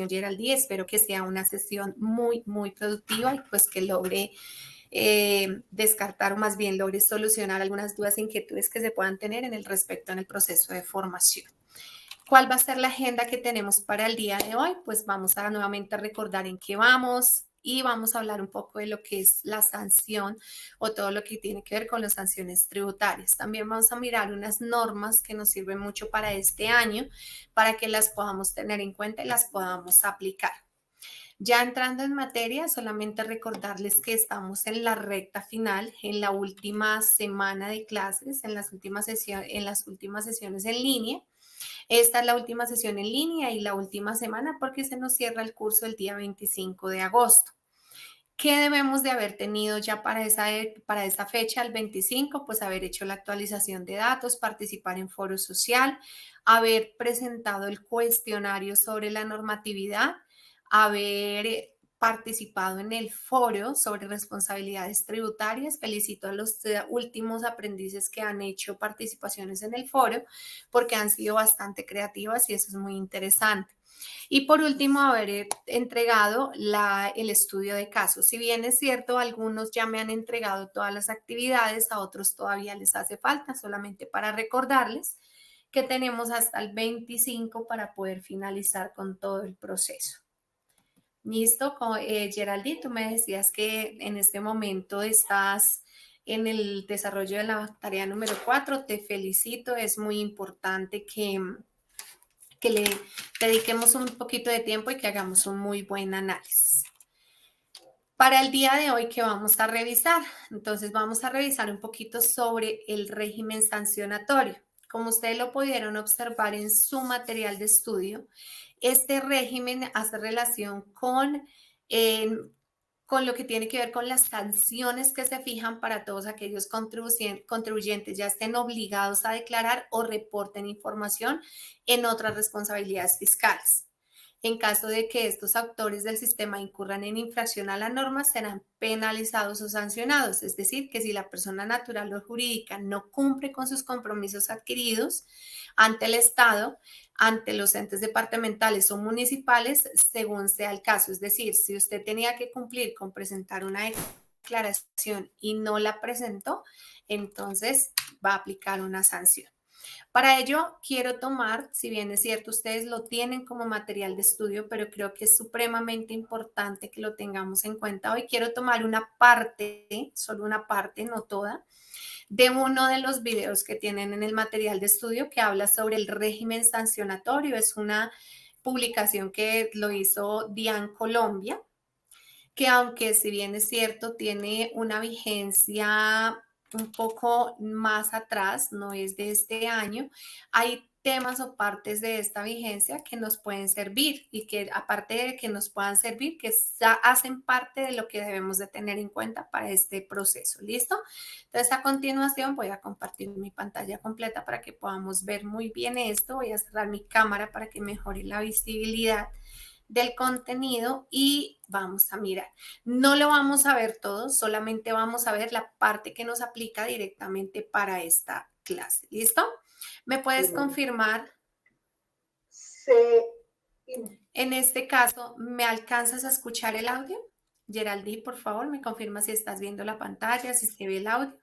Geraldine. Espero que sea una sesión muy, muy productiva y pues que logre descartar o más bien logre solucionar algunas dudas e inquietudes que se puedan tener en el respecto en el proceso de formación. ¿Cuál va a ser la agenda que tenemos para el día de hoy? Pues vamos a nuevamente recordar en qué vamos y vamos a hablar un poco de lo que es la sanción o todo lo que tiene que ver con las sanciones tributarias. También vamos a mirar unas normas que nos sirven mucho para este año para que las podamos tener en cuenta y las podamos aplicar. Ya entrando en materia, solamente recordarles que estamos en la recta final, en la última semana de clases, en las últimas sesiones en línea. Esta es la última sesión en línea y la última semana porque se nos cierra el curso el día 25 de agosto. ¿Qué debemos de haber tenido ya para esa fecha, el 25? Pues haber hecho la actualización de datos, participar en foro social, haber presentado el cuestionario sobre la normatividad, haber participado en el foro sobre responsabilidades tributarias. Felicito a los últimos aprendices que han hecho participaciones en el foro porque han sido bastante creativas y eso es muy interesante. Y por último, haber entregado el estudio de casos. Si bien es cierto, algunos ya me han entregado todas las actividades, a otros todavía les hace falta, solamente para recordarles que tenemos hasta el 25 para poder finalizar con todo el proceso. Listo, Geraldine, tú me decías que en este momento estás en el desarrollo de la tarea número 4. Te felicito, es muy importante que le dediquemos un poquito de tiempo y que hagamos un muy buen análisis. Para el día de hoy, ¿qué vamos a revisar? Entonces, vamos a revisar un poquito sobre el régimen sancionatorio. Como ustedes lo pudieron observar en su material de estudio, este régimen hace relación con lo que tiene que ver con las sanciones que se fijan para todos aquellos contribuyentes, ya estén obligados a declarar o reporten información en otras responsabilidades fiscales. En caso de que estos actores del sistema incurran en infracción a la norma, serán penalizados o sancionados. Es decir, que si la persona natural o jurídica no cumple con sus compromisos adquiridos ante el Estado, ante los entes departamentales o municipales, según sea el caso. Es decir, si usted tenía que cumplir con presentar una declaración y no la presentó, entonces va a aplicar una sanción. Para ello, quiero tomar, si bien es cierto, ustedes lo tienen como material de estudio, pero creo que es supremamente importante que lo tengamos en cuenta hoy. Quiero tomar una parte, solo una parte, no toda, de uno de los videos que tienen en el material de estudio que habla sobre el régimen sancionatorio. Es una publicación que lo hizo DIAN Colombia, que aunque si bien es cierto, tiene una vigencia un poco más atrás, no es de este año, hay temas o partes de esta vigencia que nos pueden servir y que aparte de que nos puedan servir, que hacen parte de lo que debemos de tener en cuenta para este proceso. ¿Listo? Entonces, a continuación voy a compartir mi pantalla completa para que podamos ver muy bien esto. Voy a cerrar mi cámara para que mejore la visibilidad del contenido y vamos a mirar. No lo vamos a ver todo, solamente vamos a ver la parte que nos aplica directamente para esta clase. ¿Listo? ¿Me puedes confirmar? Sí. En este caso, ¿me alcanzas a escuchar el audio? Geraldine, por favor, me confirma si estás viendo la pantalla, si se ve el audio.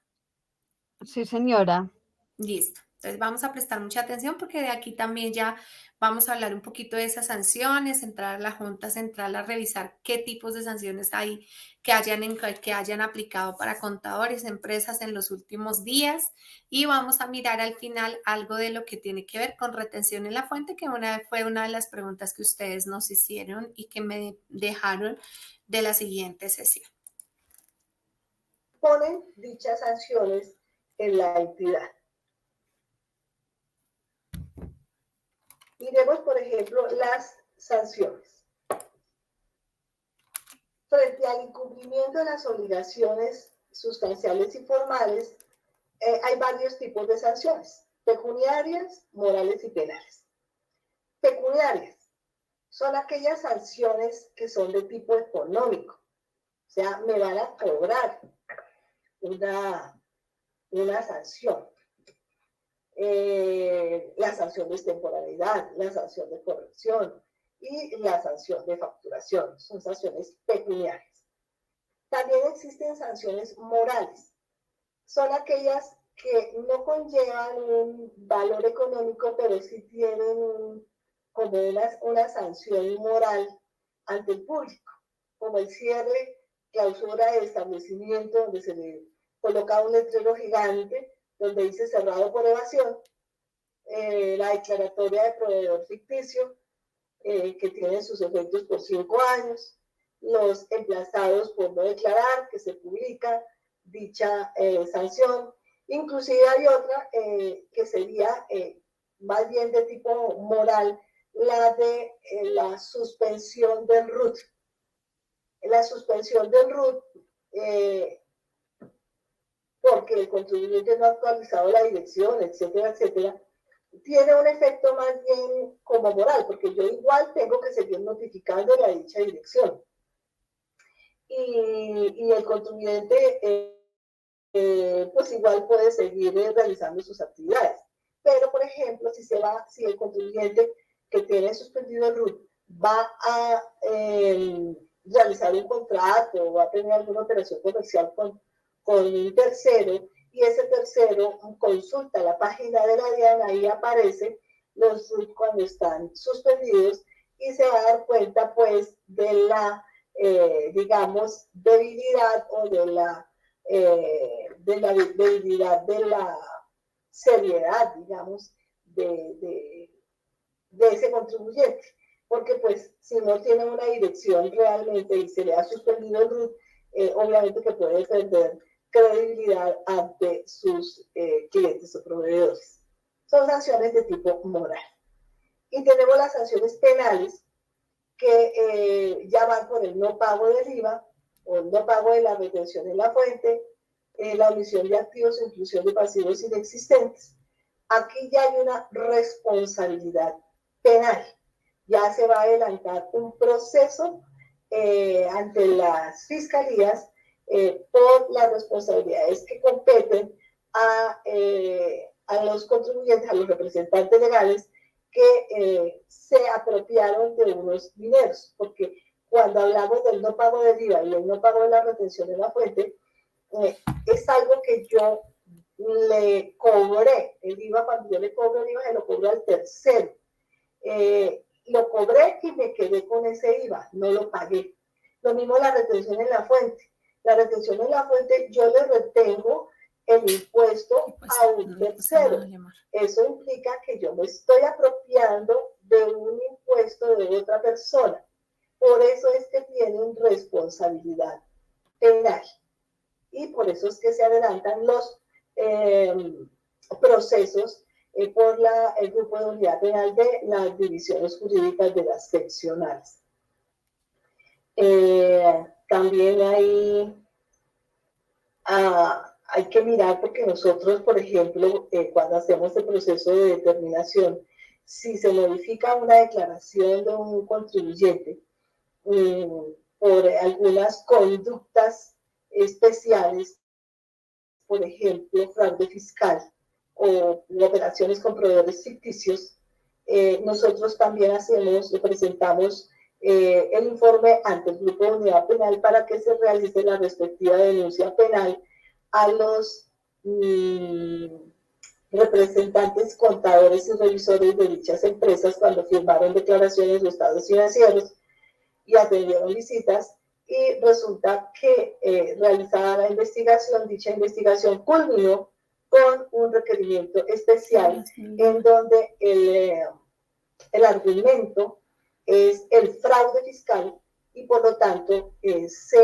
Sí, señora. Listo. Entonces vamos a prestar mucha atención porque de aquí también ya vamos a hablar un poquito de esas sanciones, entrar a la Junta Central a revisar qué tipos de sanciones hay que hayan aplicado para contadores, empresas en los últimos días y vamos a mirar al final algo de lo que tiene que ver con retención en la fuente, que fue una de las preguntas que ustedes nos hicieron y que me dejaron de la siguiente sesión. Ponen dichas sanciones en la entidad. Miremos, por ejemplo, las sanciones. Frente al incumplimiento de las obligaciones sustanciales y formales, hay varios tipos de sanciones: pecuniarias, morales y penales. Pecuniarias son aquellas sanciones que son de tipo económico, o sea, me van a cobrar una sanción. La sanción de extemporaneidad, la sanción de corrección y la sanción de facturación, son sanciones pecuniarias. También existen sanciones morales, son aquellas que no conllevan un valor económico, pero sí tienen como una sanción moral ante el público, como el cierre, clausura de establecimiento, donde se le coloca un letrero gigante, donde dice cerrado por evasión, la declaratoria de proveedor ficticio, que tiene sus efectos por 5 años, los emplazados por no declarar, que se publica dicha sanción. Inclusive hay otra que sería más bien de tipo moral, la de la suspensión del RUT. La suspensión del RUT, porque el contribuyente no ha actualizado la dirección, etcétera, etcétera, tiene un efecto más bien como moral, porque yo igual tengo que seguir notificando la dicha dirección. Y el contribuyente pues igual puede seguir realizando sus actividades. Pero, por ejemplo, si el contribuyente que tiene suspendido el RUT va a realizar un contrato o va a tener alguna operación comercial con un tercero, y ese tercero consulta la página de la DIAN, ahí aparecen los RUT cuando están suspendidos y se va a dar cuenta pues de la, digamos, debilidad o de la debilidad de la seriedad, digamos, de ese contribuyente. Porque pues si no tiene una dirección realmente y se le ha suspendido el RUT, obviamente que puede perder credibilidad ante sus clientes o proveedores. Son sanciones de tipo moral. Y tenemos las sanciones penales que ya van por el no pago del IVA o el no pago de la retención en la fuente, la omisión de activos o inclusión de pasivos inexistentes. Aquí ya hay una responsabilidad penal. Ya se va a adelantar un proceso ante las fiscalías por las responsabilidades que competen a los contribuyentes, a los representantes legales que se apropiaron de unos dineros, porque cuando hablamos del no pago del IVA y el no pago de la retención en la fuente, es algo que yo le cobré. El IVA, cuando yo le cobro el IVA, se lo cobro al tercero. Lo cobré y me quedé con ese IVA, no lo pagué. Lo mismo la retención en la fuente. La retención en la fuente, yo le retengo el impuesto a un tercero. Eso implica que yo me estoy apropiando de un impuesto de otra persona. Por eso es que tienen responsabilidad penal. Y por eso es que se adelantan los procesos por el Grupo de Unidad Penal de las divisiones jurídicas de las seccionales. También hay que mirar, porque nosotros, por ejemplo, cuando hacemos el proceso de determinación, si se modifica una declaración de un contribuyente por algunas conductas especiales, por ejemplo, fraude fiscal o operaciones con proveedores ficticios, nosotros también presentamos el informe ante el Grupo de Unidad Penal para que se realice la respectiva denuncia penal a los representantes, contadores y revisores de dichas empresas cuando firmaron declaraciones de estados financieros y atendieron visitas, y resulta que realizada la investigación, dicha investigación culminó con un requerimiento especial en donde el argumento es el fraude fiscal y por lo tanto esto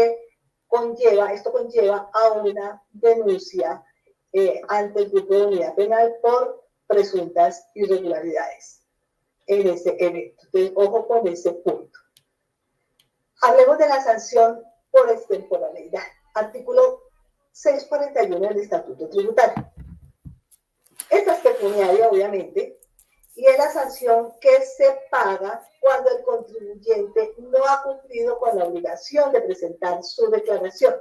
conlleva a una denuncia ante el Grupo de Unidad Penal por presuntas irregularidades en ese evento. Entonces, ojo con ese punto. Hablemos de la sanción por extemporaneidad. Artículo 641 del Estatuto Tributario. Esta es pecuniaria, obviamente, y es la sanción que se paga cuando el contribuyente no ha cumplido con la obligación de presentar su declaración.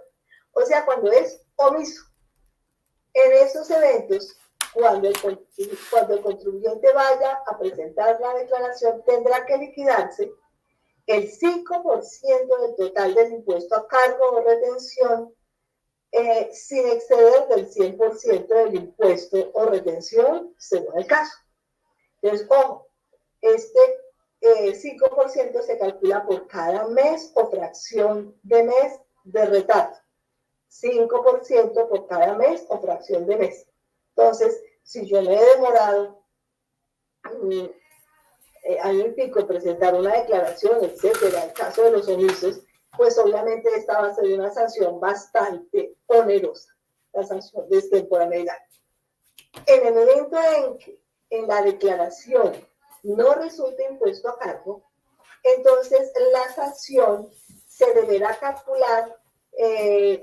O sea, cuando es omiso. En esos eventos, cuando el contribuyente vaya a presentar la declaración, tendrá que liquidarse el 5% del total del impuesto a cargo o retención sin exceder del 100% del impuesto o retención según el caso. Entonces, ojo, este 5% se calcula por cada mes o fracción de mes de retardo. 5% por cada mes o fracción de mes. Entonces, si yo me he demorado año y pico en presentar una declaración, etcétera, en caso de los omisos, pues obviamente esta va a ser una sanción bastante onerosa, la sanción de extemporaneidad. En el momento en que en la declaración no resulta impuesto a cargo, entonces la sanción se deberá calcular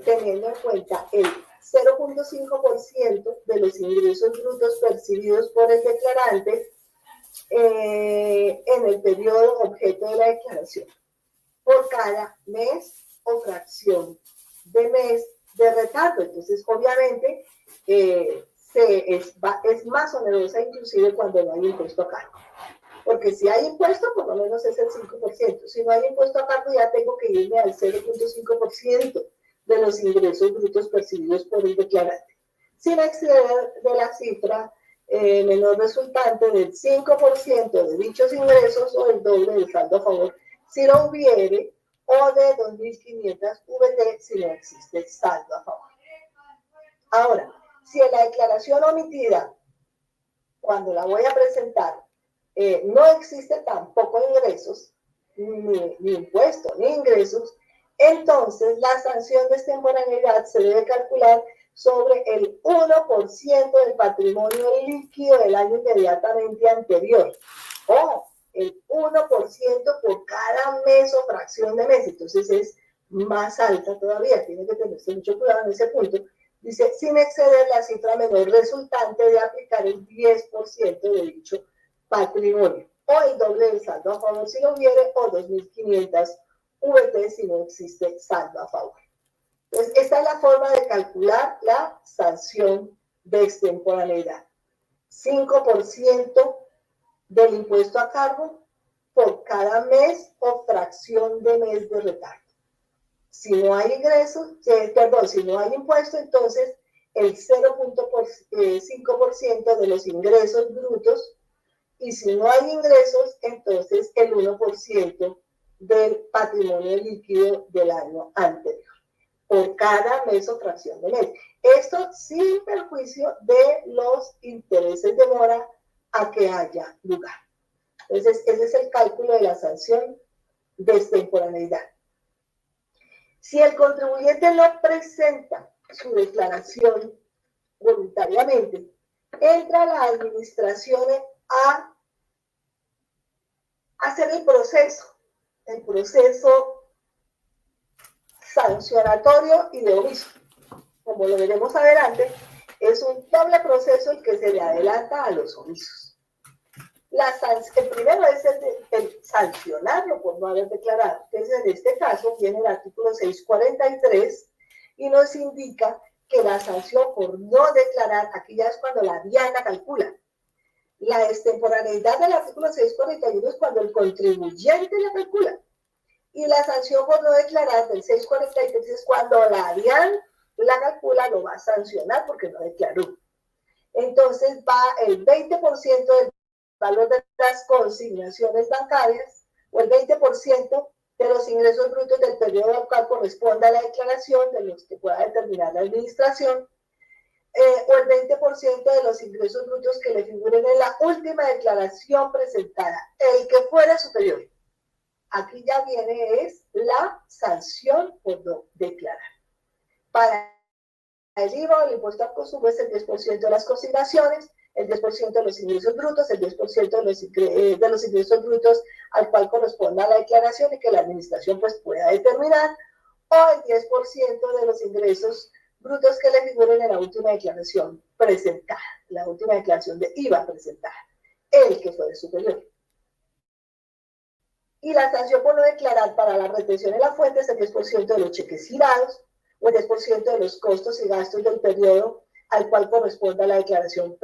teniendo en cuenta el 0.5% de los ingresos brutos percibidos por el declarante en el periodo objeto de la declaración, por cada mes o fracción de mes de retardo. Entonces, obviamente, es más onerosa inclusive cuando no hay impuesto a cargo. Porque si hay impuesto, por lo menos es el 5%. Si no hay impuesto a cargo, ya tengo que irme al 0.5% de los ingresos brutos percibidos por el declarante, sin exceder de la cifra menor resultante del 5% de dichos ingresos o el doble del saldo a favor si lo hubiere, o de 2.500 VT si no existe saldo a favor. Ahora, si en la declaración omitida, cuando la voy a presentar, no existe tampoco ingresos, ni impuestos, ni ingresos, entonces la sanción de extemporaneidad se debe calcular sobre el 1% del patrimonio líquido del año inmediatamente anterior, o el 1% por cada mes o fracción de mes. Entonces es más alta todavía, tiene que tenerse mucho cuidado en ese punto. Dice, sin exceder la cifra menor resultante de aplicar el 10% de dicho patrimonio, o el doble del saldo a favor si lo hubiere, o 2.500 VT si no existe saldo a favor. Entonces, esta es la forma de calcular la sanción de extemporaneidad. 5% del impuesto a cargo por cada mes o fracción de mes de retardo. Si no hay ingresos, si no hay impuesto, entonces el 0.5% de los ingresos brutos, y si no hay ingresos, entonces el 1% del patrimonio líquido del año anterior, por cada mes o fracción de mes. Esto sin perjuicio de los intereses de mora a que haya lugar. Entonces, ese es el cálculo de la sanción de extemporaneidad. Si el contribuyente no presenta su declaración voluntariamente, entra la administración a hacer el proceso sancionatorio y de omiso. Como lo veremos adelante, es un doble proceso el que se le adelanta a los omisos. El primero es el sancionarlo por no haber declarado. Entonces, en este caso, viene el artículo 643 y nos indica que la sanción por no declarar, aquí ya es cuando la DIAN la calcula. La extemporaneidad del artículo 641 es cuando el contribuyente la calcula. Y la sanción por no declarar del 643 es cuando la DIAN la calcula, lo va a sancionar porque no declaró. Entonces va el 20% del valor de las consignaciones bancarias o el 20% de los ingresos brutos del periodo al cual corresponda a la declaración de los que pueda determinar la administración, o el 20% de los ingresos brutos que le figuren en la última declaración presentada, el que fuera superior. Aquí ya viene es la sanción por no declarar. Para el IVA o el impuesto al consumo es el 10% de las consignaciones, el 10% de los ingresos brutos, el 10% de los ingresos brutos al cual corresponda la declaración y que la administración pues pueda determinar, o el 10% de los ingresos brutos que le figuren en la última declaración presentada, la última declaración de IVA presentada, el que fuere superior. Y la sanción por no declarar para la retención en la fuente es el 10% de los cheques girados, o el 10% de los costos y gastos del periodo al cual corresponda la declaración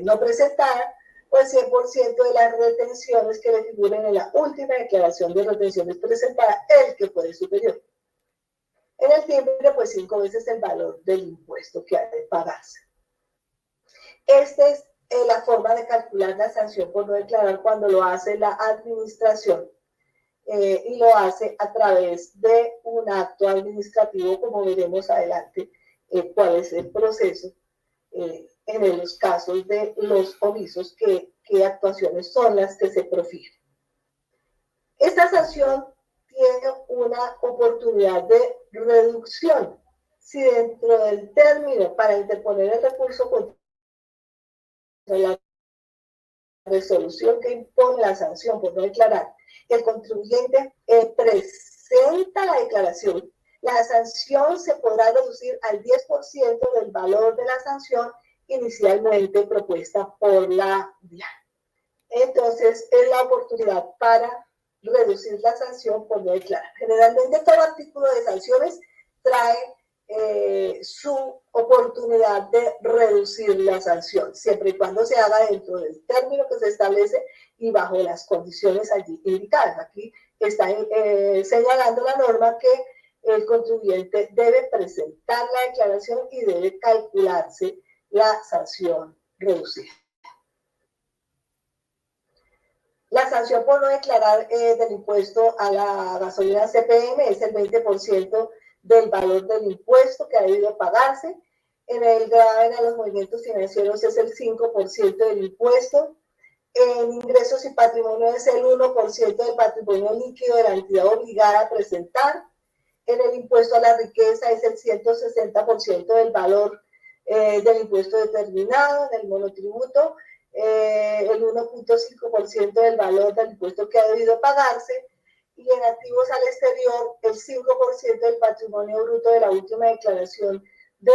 no presentada, o el 100% de las retenciones que le figuren en la última declaración de retenciones presentada, el que fuere superior. En el timbre, pues 5 veces el valor del impuesto que ha de pagarse. Esta es la forma de calcular la sanción por no declarar cuando lo hace la administración y lo hace a través de un acto administrativo, como veremos adelante cuál es el proceso en los casos de los omisos, qué actuaciones son las que se profieren. Esta sanción tiene una oportunidad de reducción si dentro del término para interponer el recurso contra la resolución que impone la sanción por no declarar, el contribuyente presenta la declaración, la sanción se podrá reducir al 10% del valor de la sanción inicialmente propuesta por la DIAN. Entonces, es la oportunidad para reducir la sanción por no declarar. Generalmente, todo artículo de sanciones trae su oportunidad de reducir la sanción, siempre y cuando se haga dentro del término que se establece y bajo las condiciones allí indicadas. Aquí está señalando la norma que el contribuyente debe presentar la declaración y debe calcularse la sanción reducida. La sanción por no declarar del impuesto a la gasolina CPM es el 20% del valor del impuesto que ha debido pagarse. En el gravamen a los movimientos financieros es el 5% del impuesto. En ingresos y patrimonio es el 1% del patrimonio líquido de la entidad obligada a presentar. En el impuesto a la riqueza es el 160% del valor del impuesto determinado. En el monotributo, el 1.5% del valor del impuesto que ha debido pagarse. Y en activos al exterior, el 5% del patrimonio bruto de la última declaración de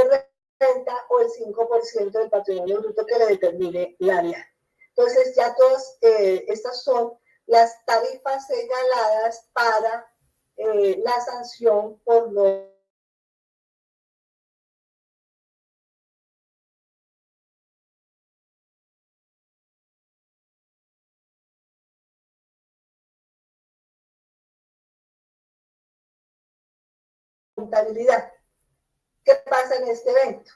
renta o el 5% del patrimonio bruto que le determine la DIAN. Entonces, ya todas estas son las tarifas señaladas para la sanción por no contabilidad. ¿Qué pasa en este evento?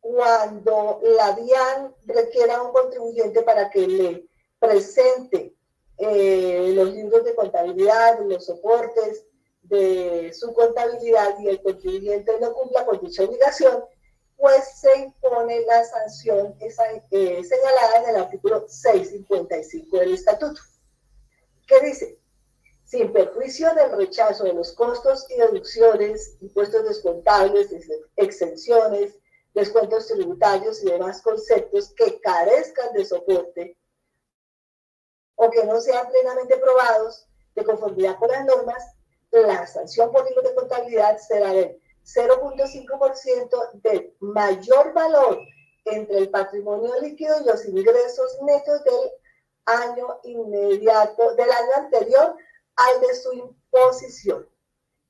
Cuando la DIAN requiera a un contribuyente para que le presente los libros de contabilidad, los soportes de su contabilidad y el contribuyente no cumpla con dicha obligación, pues se impone la sanción señalada en el artículo 655 del Estatuto, que dice: sin perjuicio del rechazo de los costos y deducciones, impuestos descontables, exenciones, descuentos tributarios y demás conceptos que carezcan de soporte o que no sean plenamente probados de conformidad con las normas, la sanción por libros de contabilidad será del 0.5% del mayor valor entre el patrimonio líquido y los ingresos netos del año inmediato, del año anterior al de su imposición,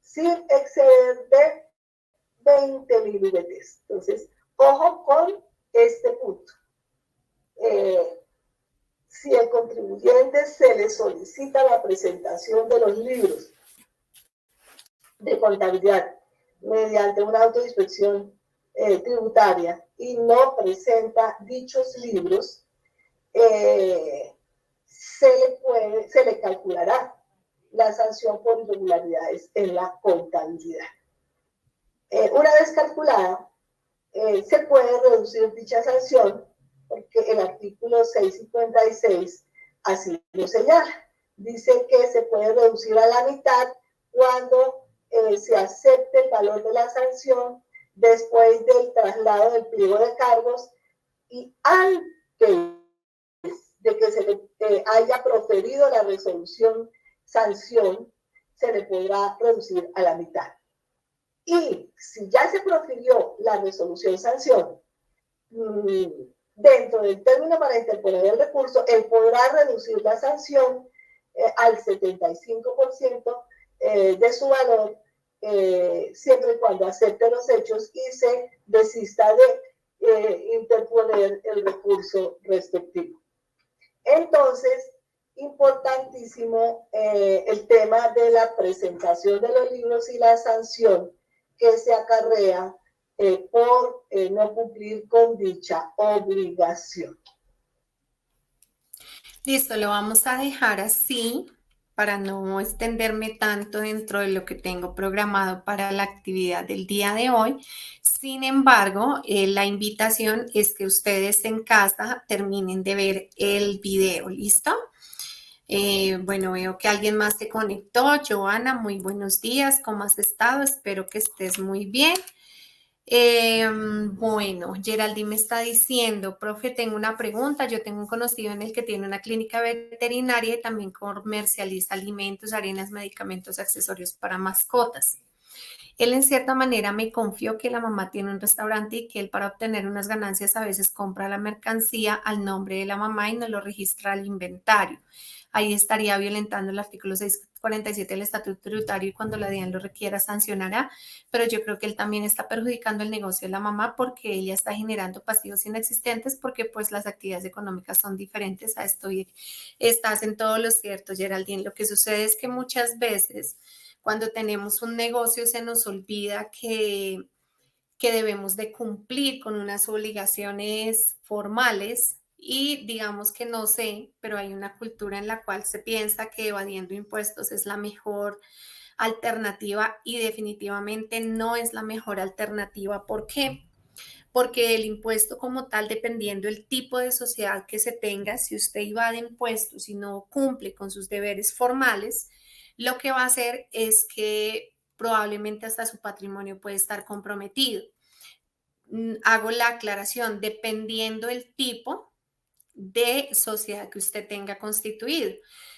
sin exceder de 20.000 UVTs. Entonces, ojo con este punto. Si el contribuyente se le solicita la presentación de los libros de contabilidad mediante una autoinspección tributaria y no presenta dichos libros, se le calculará la sanción por irregularidades en la contabilidad. Una vez calculada, se puede reducir dicha sanción porque el artículo 656 así lo señala. Dice que se puede reducir a la mitad cuando se acepte el valor de la sanción después del traslado del pliego de cargos y antes de que se le haya proferido la resolución sanción, se le podrá reducir a la mitad. Y si ya se profirió la resolución sanción, dentro del término para interponer el recurso, él podrá reducir la sanción al 75% de su valor, siempre y cuando acepte los hechos y se desista de interponer el recurso respectivo. Entonces, importantísimo el tema de la presentación de los libros y la sanción que se acarrea por no cumplir con dicha obligación. Listo, lo vamos a dejar así para no extenderme tanto dentro de lo que tengo programado para la actividad del día de hoy. Sin embargo, la invitación es que ustedes en casa terminen de ver el video, ¿listo? Bueno, veo que alguien más se conectó. Joana, muy buenos días, ¿cómo has estado? Espero que estés muy bien. Bueno, Geraldine me está diciendo, profe, tengo una pregunta. Yo tengo un conocido en el que tiene una clínica veterinaria y también comercializa alimentos, arenas, medicamentos, accesorios para mascotas. Él en cierta manera me confió que la mamá tiene un restaurante y que él para obtener unas ganancias a veces compra la mercancía al nombre de la mamá y no lo registra al inventario. Ahí estaría violentando el artículo 647 del Estatuto Tributario y cuando la DIAN lo requiera sancionará, pero yo creo que él también está perjudicando el negocio de la mamá porque ella está generando pasivos inexistentes porque pues las actividades económicas son diferentes a esto y estás en todo lo cierto, Geraldine. Lo que sucede es que muchas veces cuando tenemos un negocio se nos olvida que debemos de cumplir con unas obligaciones formales y digamos que no sé, pero hay una cultura en la cual se piensa que evadiendo impuestos es la mejor alternativa y definitivamente no es la mejor alternativa. ¿Por qué? Porque el impuesto como tal, dependiendo del tipo de sociedad que se tenga, si usted evade impuestos y no cumple con sus deberes formales, lo que va a hacer es que probablemente hasta su patrimonio puede estar comprometido. Hago la aclaración, dependiendo del tipo de sociedad que usted tenga constituido.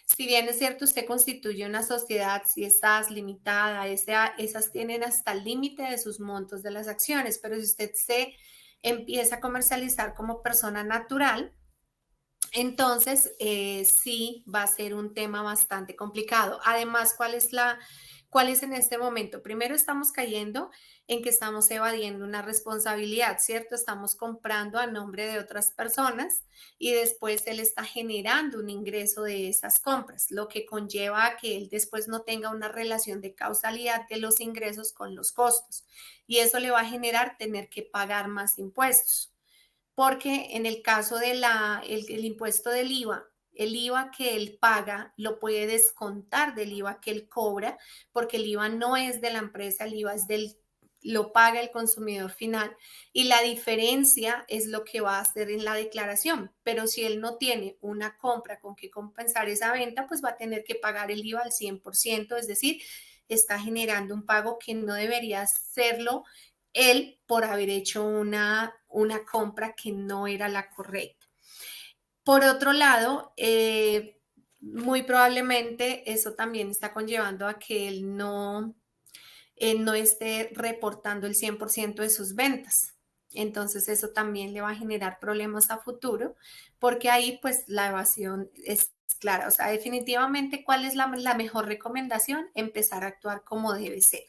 Si bien es cierto, usted constituye una sociedad, si estás limitada, esas tienen hasta el límite de sus montos de las acciones, pero si usted se empieza a comercializar como persona natural, entonces sí va a ser un tema bastante complicado. Además, ¿cuál es en este momento? Primero estamos cayendo en que estamos evadiendo una responsabilidad, ¿cierto? Estamos comprando a nombre de otras personas y después él está generando un ingreso de esas compras, lo que conlleva a que él después no tenga una relación de causalidad de los ingresos con los costos y eso le va a generar tener que pagar más impuestos porque en el caso de el impuesto del IVA, el IVA que él paga lo puede descontar del IVA que él cobra, porque el IVA no es de la empresa, el IVA es lo paga el consumidor final y la diferencia es lo que va a hacer en la declaración. Pero si él no tiene una compra con que compensar esa venta, pues va a tener que pagar el IVA al 100%, es decir, está generando un pago que no debería hacerlo él por haber hecho una compra que no era la correcta. Por otro lado, muy probablemente eso también está conllevando a que él no esté reportando el 100% de sus ventas. Entonces eso también le va a generar problemas a futuro porque ahí pues la evasión es clara. O sea, definitivamente, ¿cuál es la mejor recomendación? Empezar a actuar como debe ser.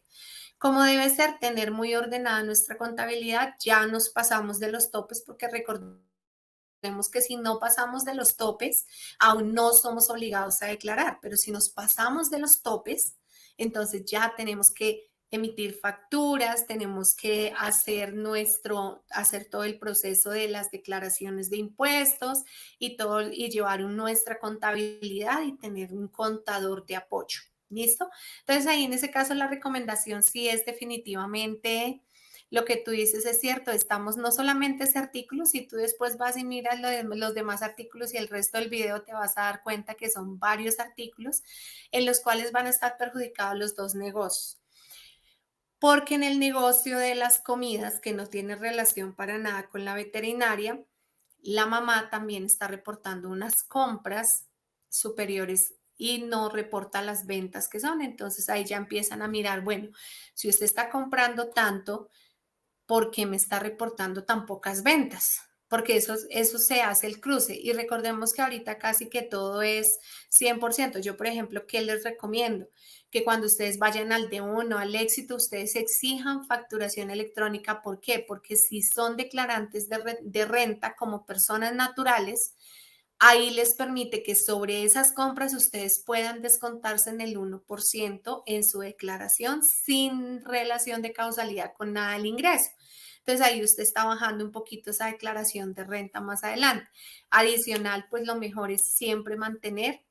Como debe ser, tener muy ordenada nuestra contabilidad, ya nos pasamos de los topes porque recordemos que si no pasamos de los topes, aún no somos obligados a declarar, pero si nos pasamos de los topes, entonces ya tenemos que emitir facturas, tenemos que hacer todo el proceso de las declaraciones de impuestos y llevar nuestra contabilidad y tener un contador de apoyo. ¿Listo? Entonces ahí en ese caso la recomendación sí es definitivamente lo que tú dices es cierto, estamos no solamente ese artículo, si tú después vas y miras los demás artículos y el resto del video te vas a dar cuenta que son varios artículos en los cuales van a estar perjudicados los dos negocios. Porque en el negocio de las comidas, que no tiene relación para nada con la veterinaria, la mamá también está reportando unas compras superiores y no reporta las ventas que son. Entonces ahí ya empiezan a mirar, bueno, si usted está comprando tanto, ¿por qué me está reportando tan pocas ventas? Porque eso se hace el cruce. Y recordemos que ahorita casi que todo es 100%. Yo, por ejemplo, ¿qué les recomiendo? Que cuando ustedes vayan al D1 al éxito, ustedes exijan facturación electrónica. ¿Por qué? Porque si son declarantes de renta como personas naturales, ahí les permite que sobre esas compras ustedes puedan descontarse en el 1% en su declaración sin relación de causalidad con nada del ingreso. Entonces ahí usted está bajando un poquito esa declaración de renta más adelante. Adicional, pues lo mejor es siempre mantener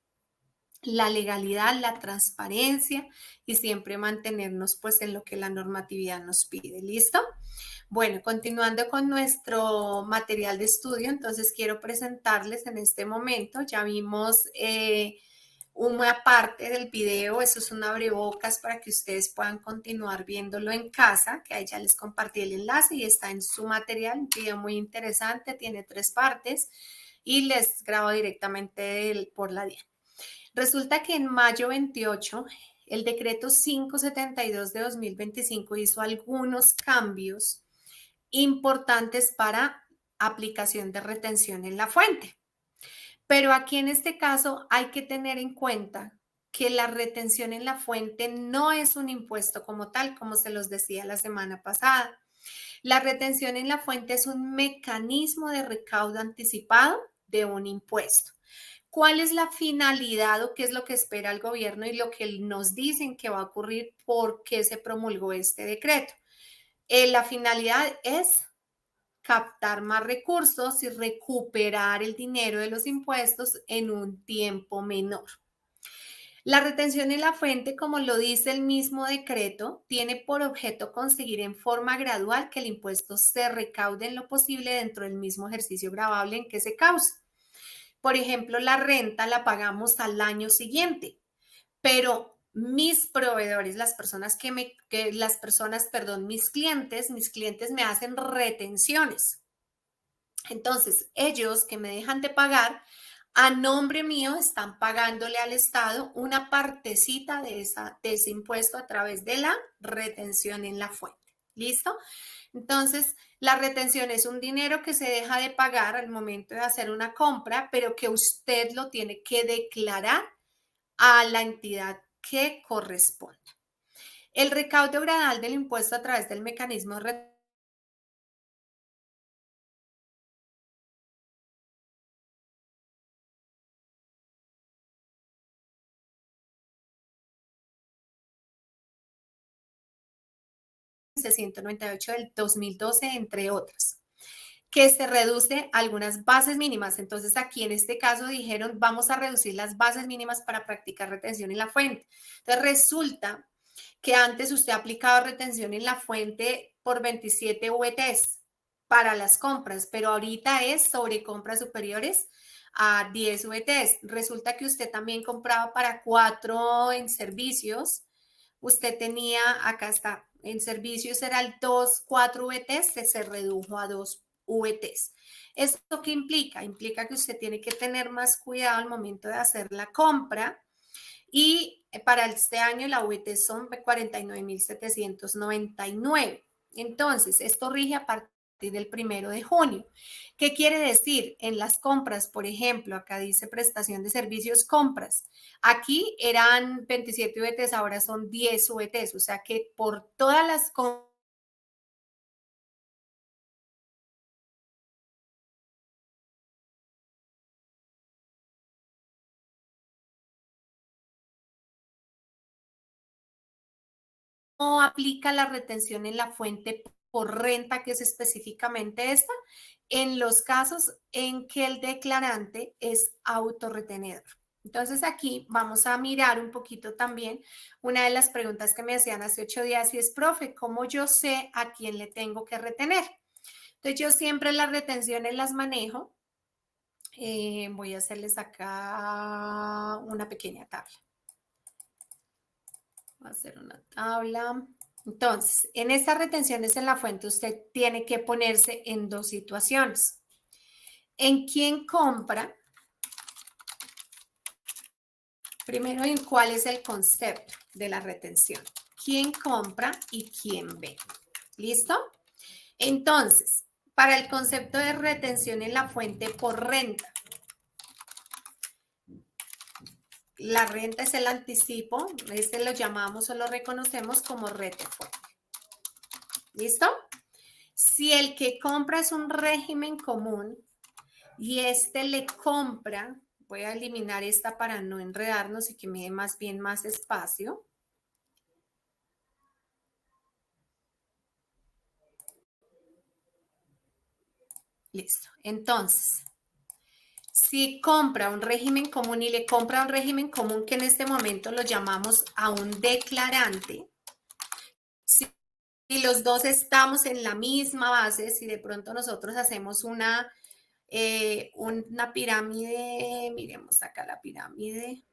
la legalidad, la transparencia y siempre mantenernos pues en lo que la normatividad nos pide. ¿Listo? Bueno, continuando con nuestro material de estudio, entonces quiero presentarles en este momento, ya vimos una parte del video, eso es un abrebocas para que ustedes puedan continuar viéndolo en casa, que ahí ya les compartí el enlace y está en su material, un video muy interesante, tiene 3 partes y les grabo directamente por la DIAN. Resulta que en mayo 28, el decreto 572 de 2025 hizo algunos cambios importantes para aplicación de retención en la fuente. Pero aquí en este caso hay que tener en cuenta que la retención en la fuente no es un impuesto como tal, como se los decía la semana pasada. La retención en la fuente es un mecanismo de recaudo anticipado de un impuesto. ¿Cuál es la finalidad o qué es lo que espera el gobierno y lo que nos dicen que va a ocurrir? ¿Por qué se promulgó este decreto? La finalidad es captar más recursos y recuperar el dinero de los impuestos en un tiempo menor. La retención en la fuente, como lo dice el mismo decreto, tiene por objeto conseguir en forma gradual que el impuesto se recaude en lo posible dentro del mismo ejercicio gravable en que se causa. Por ejemplo, la renta la pagamos al año siguiente, pero mis proveedores, mis clientes me hacen retenciones. Entonces, ellos que me dejan de pagar, a nombre mío están pagándole al Estado una partecita de ese impuesto a través de la retención en la fuente. ¿Listo? Entonces, la retención es un dinero que se deja de pagar al momento de hacer una compra, pero que usted lo tiene que declarar a la entidad que corresponda. El recaudo gradual del impuesto a través del mecanismo de 198 del 2012, entre otras, que se reduce algunas bases mínimas. Entonces, aquí en este caso dijeron, vamos a reducir las bases mínimas para practicar retención en la fuente. Entonces, resulta que antes usted aplicaba retención en la fuente por 27 VTs para las compras, pero ahorita es sobre compras superiores a 10 VTs. Resulta que usted también compraba para 4 en servicios. Usted tenía, acá está, en servicios era el 2, 4 VTs, se redujo a 2 VTs. ¿Esto qué implica? Implica que usted tiene que tener más cuidado al momento de hacer la compra y para este año la VT son 49.799. Entonces, esto rige a partir del 1 de junio. ¿Qué quiere decir? En las compras, por ejemplo, acá dice prestación de servicios, compras. Aquí eran 27 VTs, ahora son 10 VTs, o sea que por todas las compras no aplica la retención en la fuente por renta, que es específicamente esta, en los casos en que el declarante es autorretenedor. Entonces aquí vamos a mirar un poquito también una de las preguntas que me hacían hace 8 días y es, profe, ¿cómo yo sé a quién le tengo que retener? Entonces yo siempre las retenciones las manejo. Voy a hacerles acá una pequeña tabla. Voy a hacer una tabla. Entonces, en estas retenciones en la fuente usted tiene que ponerse en 2 situaciones. En quién compra. Primero, en cuál es el concepto de la retención. ¿Quién compra y quién vende? ¿Listo? Entonces, para el concepto de retención en la fuente por renta, la renta es el anticipo, este lo llamamos o lo reconocemos como retefuente. ¿Listo? Si el que compra es un régimen común, y este le compra, voy a eliminar esta para no enredarnos y que me dé más bien más espacio. Listo. Entonces, si compra un régimen común y le compra un régimen común que en este momento lo llamamos a un declarante, si los dos estamos en la misma base, si de pronto nosotros hacemos una pirámide, miremos acá la pirámide.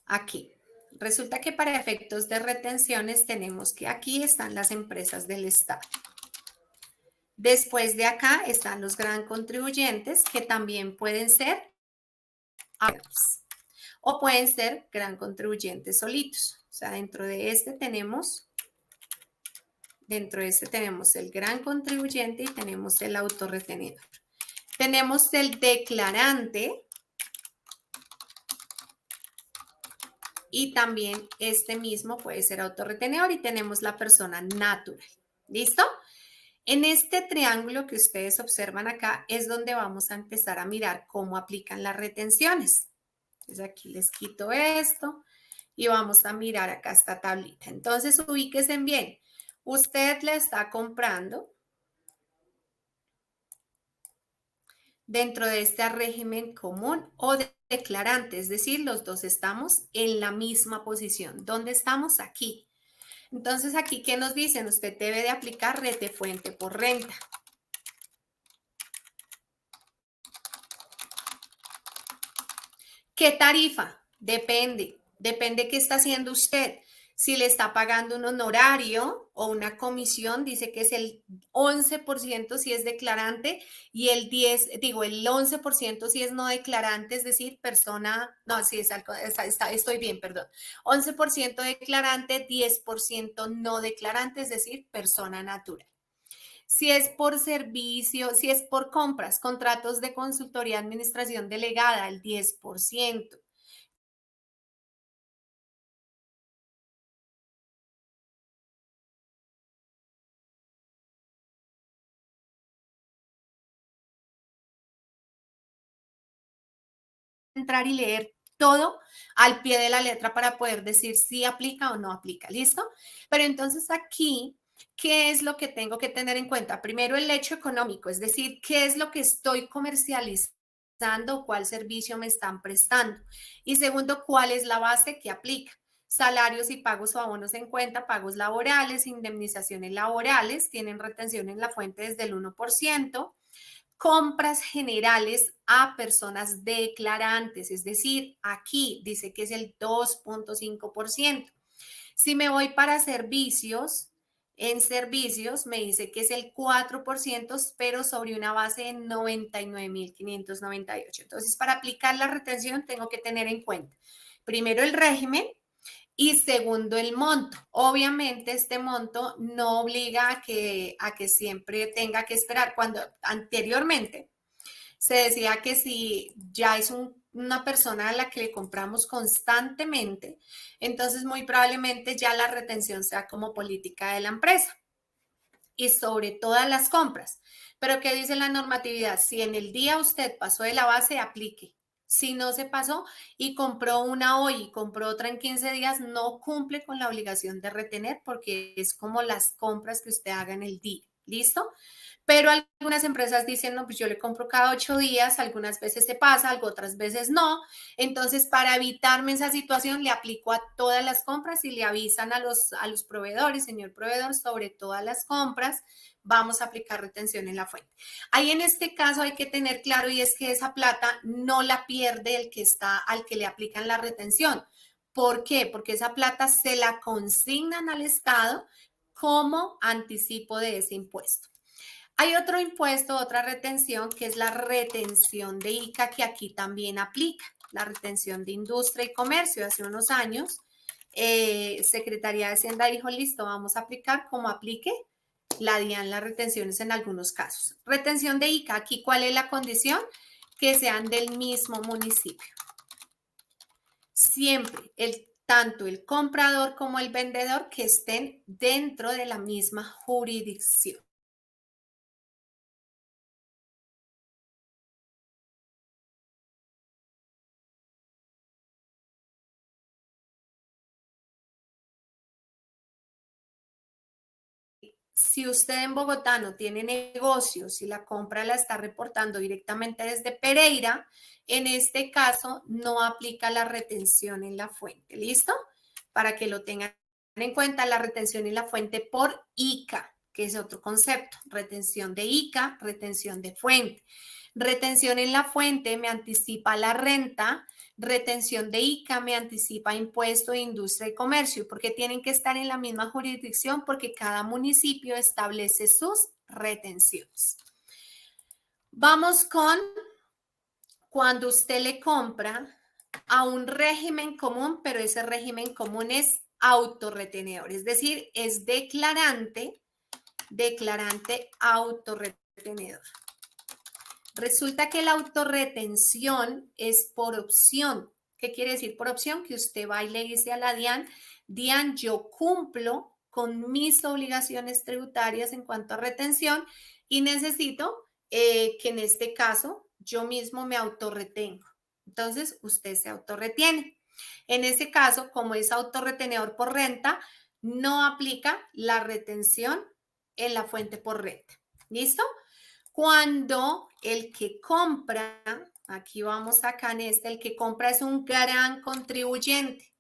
Aquí. Resulta que para efectos de retenciones tenemos que aquí están las empresas del Estado. Después de acá están los gran contribuyentes que también pueden ser o pueden ser gran contribuyentes solitos. O sea, dentro de este tenemos el gran contribuyente y tenemos el autorretenedor. Tenemos el declarante y también este mismo puede ser autorretenedor y tenemos la persona natural. ¿Listo? En este triángulo que ustedes observan acá es donde vamos a empezar a mirar cómo aplican las retenciones. Entonces aquí les quito esto y vamos a mirar acá esta tablita. Entonces ubíquense bien. Usted le está comprando dentro de este régimen común o de declarante, es decir, los dos estamos en la misma posición. ¿Dónde estamos? Aquí. Entonces, aquí, ¿qué nos dicen? Usted debe de aplicar retefuente por renta. ¿Qué tarifa? Depende. Depende qué está haciendo usted. Si le está pagando un honorario o una comisión, dice que es el 11% si es declarante y el 11% si es no declarante, es decir, persona, no, sí, estoy bien, perdón. 11% declarante, 10% no declarante, es decir, persona natural. Si es por servicio, si es por compras, contratos de consultoría, administración delegada, el 10%. Entrar y leer todo al pie de la letra para poder decir si aplica o no aplica, ¿listo? Pero entonces aquí, ¿qué es lo que tengo que tener en cuenta? Primero, el hecho económico, es decir, ¿qué es lo que estoy comercializando? ¿Cuál servicio me están prestando? Y segundo, ¿cuál es la base que aplica? Salarios y pagos o abonos en cuenta, pagos laborales, indemnizaciones laborales, tienen retención en la fuente desde el 1%. Compras generales a personas declarantes, es decir, aquí dice que es el 2.5%. Si me voy para servicios, en servicios me dice que es el 4%, pero sobre una base de 99.598. Entonces, para aplicar la retención tengo que tener en cuenta, primero, el régimen, y segundo, el monto. Obviamente, este monto no obliga a que siempre tenga que esperar. Cuando anteriormente se decía que si ya es una persona a la que le compramos constantemente, entonces muy probablemente ya la retención sea como política de la empresa y sobre todas las compras. Pero ¿qué dice la normatividad? Si en el día usted pasó de la base, aplique. Si no se pasó y compró una hoy y compró otra en 15 días, no cumple con la obligación de retener porque es como las compras que usted haga en el día. ¿Listo? Pero algunas empresas dicen, no, pues yo le compro cada 8 días, algunas veces se pasa, otras veces no. Entonces, para evitarme esa situación, le aplico a todas las compras y le avisan a los proveedores, señor proveedor, sobre todas las compras, vamos a aplicar retención en la fuente. Ahí en este caso hay que tener claro y es que esa plata no la pierde el que está al que le aplican la retención. ¿Por qué? Porque esa plata se la consignan al Estado como anticipo de ese impuesto. Hay otro impuesto, otra retención, que es la retención de ICA, que aquí también aplica, la retención de industria y comercio. Hace unos años, Secretaría de Hacienda dijo, listo, vamos a aplicar como aplique la DIAN las retenciones en algunos casos. Retención de ICA, aquí, ¿cuál es la condición? Que sean del mismo municipio. Siempre, tanto el comprador como el vendedor que estén dentro de la misma jurisdicción. Si usted en Bogotá no tiene negocios y la compra la está reportando directamente desde Pereira, en este caso no aplica la retención en la fuente. ¿Listo? Para que lo tengan en cuenta, la retención en la fuente por ICA, que es otro concepto. Retención de ICA, retención de fuente. Retención en la fuente me anticipa la renta. Retención de ICA me anticipa impuesto de industria y comercio, porque tienen que estar en la misma jurisdicción porque cada municipio establece sus retenciones. Vamos con cuando usted le compra a un régimen común, pero ese régimen común es autorretenedor, es decir, es declarante autorretenedor. Resulta que la autorretención es por opción. ¿Qué quiere decir por opción? Que usted va y le dice a la DIAN, DIAN, yo cumplo con mis obligaciones tributarias en cuanto a retención y necesito que en este caso yo mismo me autorretengo. Entonces, usted se autorretiene. En ese caso, como es autorretenedor por renta, no aplica la retención en la fuente por renta. ¿Listo? Cuando el que compra, aquí vamos acá en el que compra es un gran contribuyente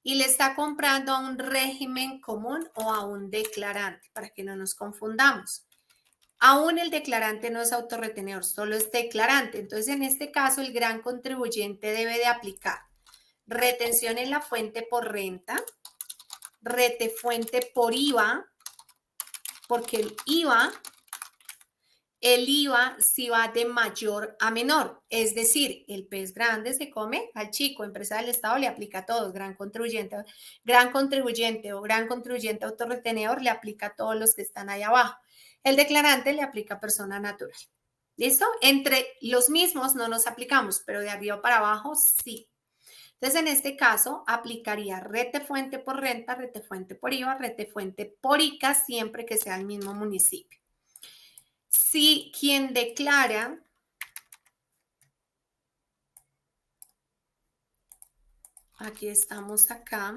y le está comprando a un régimen común o a un declarante, para que no nos confundamos. Aún el declarante no es autorretenedor, solo es declarante. Entonces, en este caso, el gran contribuyente debe de aplicar retención en la fuente por renta, retefuente por IVA, porque el IVA sí va de mayor a menor, es decir, el pez grande se come al chico, empresa del Estado le aplica a todos, gran contribuyente o gran contribuyente autorretenedor le aplica a todos los que están ahí abajo. El declarante le aplica a persona natural. ¿Listo? Entre los mismos no nos aplicamos, pero de arriba para abajo sí. Entonces, en este caso, aplicaría retefuente por renta, retefuente por IVA, retefuente por ICA, siempre que sea el mismo municipio. Si quien declara, aquí estamos acá,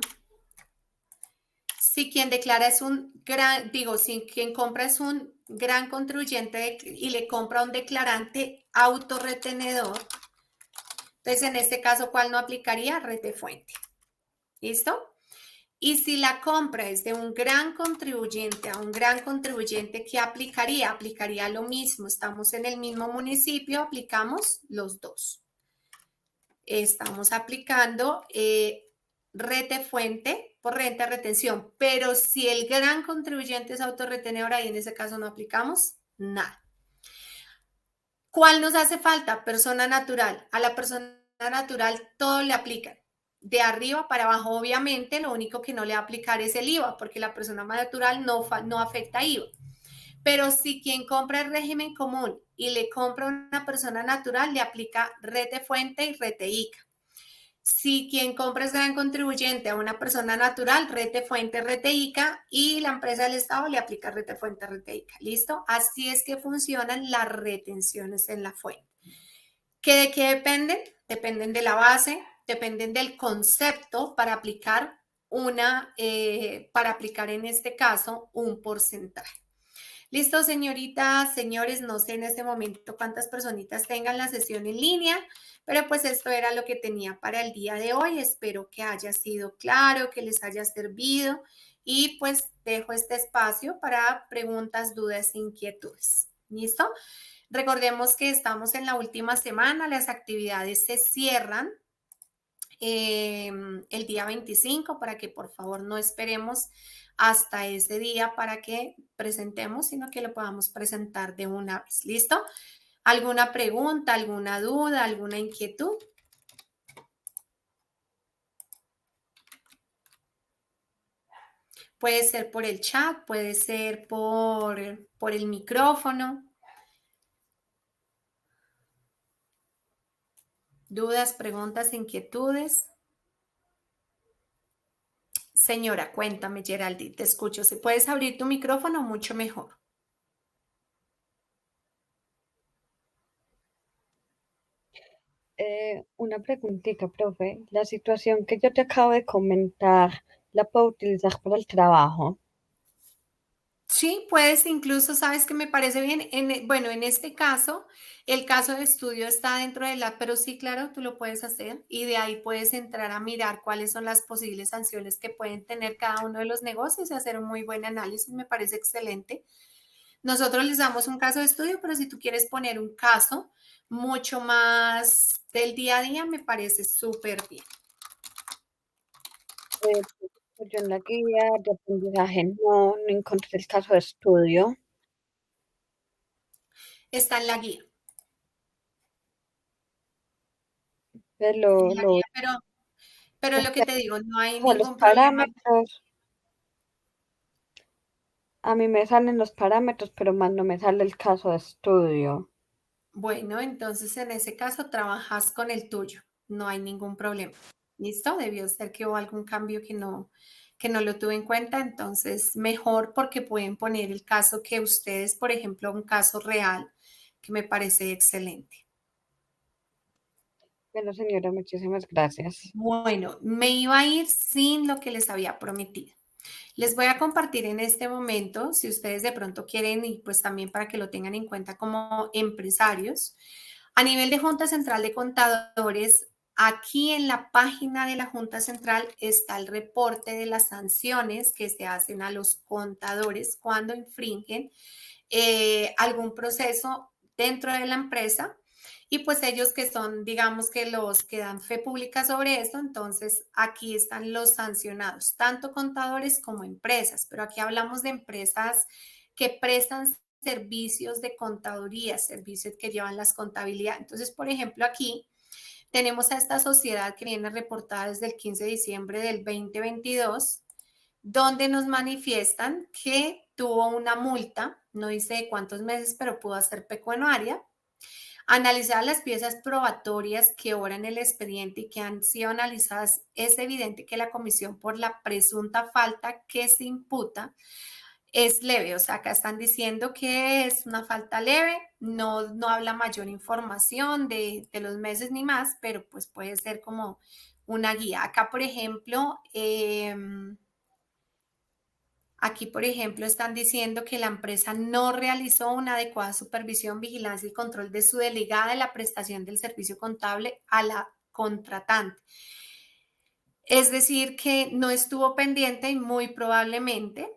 si quien declara es un gran, si quien compra es un gran contribuyente y le compra a un declarante autorretenedor, entonces en este caso, ¿cuál no aplicaría? Retefuente. ¿Listo? Y si la compra es de un gran contribuyente a un gran contribuyente, ¿qué aplicaría? Aplicaría lo mismo. Estamos en el mismo municipio, aplicamos los dos. Estamos aplicando retefuente por renta retención, pero si el gran contribuyente es autorretenedor, ahí en ese caso no aplicamos nada. ¿Cuál nos hace falta? Persona natural. A la persona natural todo le aplica. De arriba para abajo, obviamente, lo único que no le va a aplicar es el IVA, porque la persona natural no afecta IVA. Pero si quien compra el régimen común y le compra a una persona natural, le aplica retefuente y reteica. Si quien compra es gran contribuyente a una persona natural, retefuente, reteica, y la empresa del Estado le aplica retefuente, reteica. ¿Listo? Así es que funcionan las retenciones en la fuente. ¿De qué dependen? Dependen de la base, dependen del concepto para aplicar en este caso un porcentaje. Listo, señoritas, señores, no sé en este momento cuántas personitas tengan la sesión en línea, pero pues esto era lo que tenía para el día de hoy. Espero que haya sido claro, que les haya servido y pues dejo este espacio para preguntas, dudas, inquietudes. ¿Listo? Recordemos que estamos en la última semana, las actividades se cierran el día 25 para que por favor no esperemos hasta ese día para que presentemos, sino que lo podamos presentar de una vez. ¿Listo? ¿Alguna pregunta, alguna duda, alguna inquietud? Puede ser por el chat, puede ser por el micrófono. ¿Dudas, preguntas, inquietudes? Señora, cuéntame, Geraldine, te escucho. Si puedes abrir tu micrófono, mucho mejor. Una preguntita, profe. La situación que yo te acabo de comentar, ¿la puedo utilizar para el trabajo? Sí, puedes incluso, sabes que me parece bien, bueno, en este caso, el caso de estudio está dentro de la, pero sí, claro, tú lo puedes hacer y de ahí puedes entrar a mirar cuáles son las posibles sanciones que pueden tener cada uno de los negocios y hacer un muy buen análisis, me parece excelente. Nosotros les damos un caso de estudio, pero si tú quieres poner un caso mucho más del día a día, me parece súper bien. Pues yo en la guía de aprendizaje no encontré el caso de estudio, Está en la guía, pero en la guía, pero lo que porque te digo, no hay los ningún problema. parámetros, a mí me salen los parámetros, pero más no me sale el caso de estudio. Bueno, entonces en ese caso trabajas con el tuyo, no hay ningún problema. ¿Listo? Debió ser que hubo algún cambio que no lo tuve en cuenta, entonces mejor porque pueden poner el caso que ustedes, por ejemplo, un caso real, que me parece excelente. Bueno, señora, muchísimas gracias. Bueno, me iba a ir sin lo que les había prometido. Les voy a compartir en este momento, si ustedes de pronto quieren, y pues también para que lo tengan en cuenta como empresarios, a nivel de Junta Central de Contadores, aquí en la página de la Junta Central está el reporte de las sanciones que se hacen a los contadores cuando infringen algún proceso dentro de la empresa. Y pues ellos que son, digamos que los que dan fe pública sobre esto, entonces aquí están los sancionados, tanto contadores como empresas, pero aquí hablamos de empresas que prestan servicios de contaduría, servicios que llevan las contabilidades. Entonces, por ejemplo, aquí tenemos a esta sociedad que viene reportada desde el 15 de diciembre del 2022, donde nos manifiestan que tuvo una multa, no dice de cuántos meses, pero pudo ser pecuaria. Analizadas las piezas probatorias que obran el expediente y que han sido analizadas, es evidente que la comisión por la presunta falta que se imputa es leve. O sea, acá están diciendo que es una falta leve, no habla mayor información de los meses ni más, pero pues puede ser como una guía. Acá, por ejemplo, están diciendo que la empresa no realizó una adecuada supervisión, vigilancia y control de su delegada de la prestación del servicio contable a la contratante. Es decir, que no estuvo pendiente y muy probablemente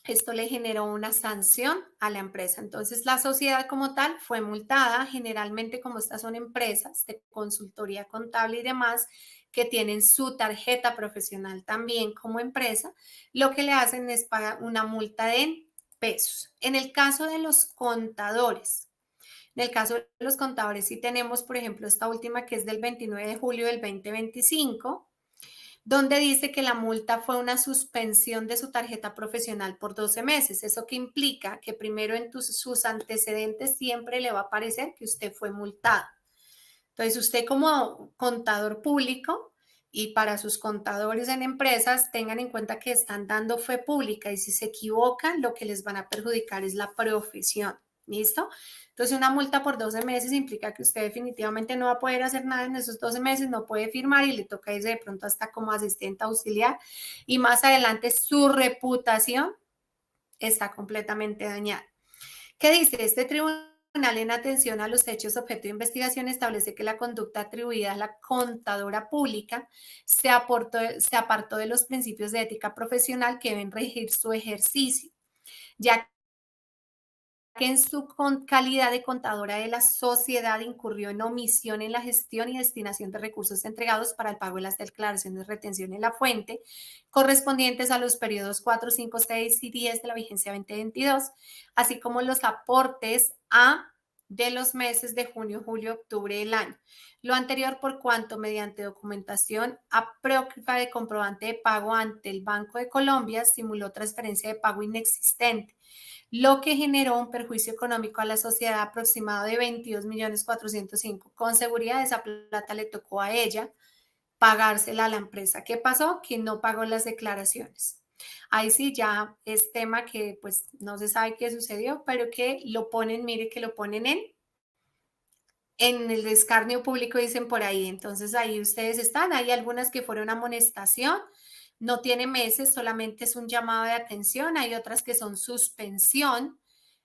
esto le generó una sanción a la empresa. Entonces, la sociedad como tal fue multada. Generalmente, como estas son empresas de consultoría contable y demás, que tienen su tarjeta profesional también como empresa, lo que le hacen es pagar una multa de pesos. En el caso de los contadores, en el caso de los contadores, sí tenemos, por ejemplo, esta última que es del 29 de julio del 2025, donde dice que la multa fue una suspensión de su tarjeta profesional por 12 meses. Eso que implica que primero en sus antecedentes siempre le va a aparecer que usted fue multado. Entonces, usted como contador público y para sus contadores en empresas, tengan en cuenta que están dando fe pública y si se equivocan, lo que les van a perjudicar es la profesión. ¿Listo? Entonces, una multa por 12 meses implica que usted definitivamente no va a poder hacer nada en esos 12 meses, no puede firmar y le toca irse de pronto hasta como asistente auxiliar y más adelante su reputación está completamente dañada. ¿Qué dice? Este tribunal en atención a los hechos objeto de investigación establece que la conducta atribuida a la contadora pública se apartó de los principios de ética profesional que deben regir su ejercicio, ya que en su calidad de contadora de la sociedad incurrió en omisión en la gestión y destinación de recursos entregados para el pago de las declaraciones de retención en la fuente correspondientes a los periodos 4, 5, 6 y 10 de la vigencia 2022, así como los aportes a de los meses de junio, julio, octubre del año. Lo anterior por cuanto mediante documentación apócrifa de comprobante de pago ante el Banco de Colombia simuló transferencia de pago inexistente, lo que generó un perjuicio económico a la sociedad aproximado de 22.405.000. Con seguridad esa plata le tocó a ella, pagársela a la empresa. ¿Qué pasó? Que no pagó las declaraciones. Ahí sí ya es tema que pues no se sabe qué sucedió, pero que lo ponen, mire que lo ponen en el escarnio público, dicen por ahí. Entonces ahí ustedes están. Hay algunas que fueron amonestación, no tiene meses, solamente es un llamado de atención. Hay otras que son suspensión,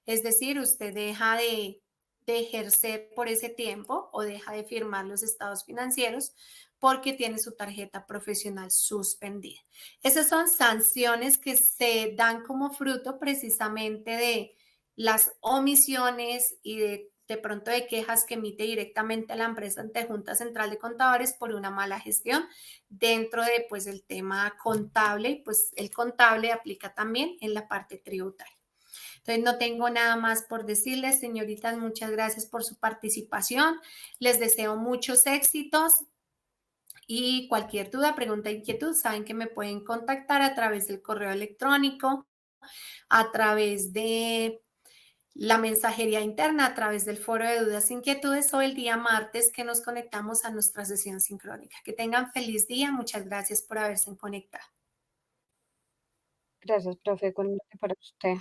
es decir, usted deja de ejercer por ese tiempo o deja de firmar los estados financieros porque tiene su tarjeta profesional suspendida. Esas son sanciones que se dan como fruto precisamente de las omisiones y de pronto de quejas que emite directamente la empresa ante Junta Central de Contadores por una mala gestión dentro de pues el tema contable, pues el contable aplica también en la parte tributaria. Entonces no tengo nada más por decirles, señoritas, muchas gracias por su participación. Les deseo muchos éxitos y cualquier duda, pregunta, inquietud, saben que me pueden contactar a través del correo electrónico, a través de la mensajería interna, a través del foro de dudas e inquietudes o el día martes que nos conectamos a nuestra sesión sincrónica. Que tengan feliz día. Muchas gracias por haberse conectado. Gracias, profe, igualmente para usted.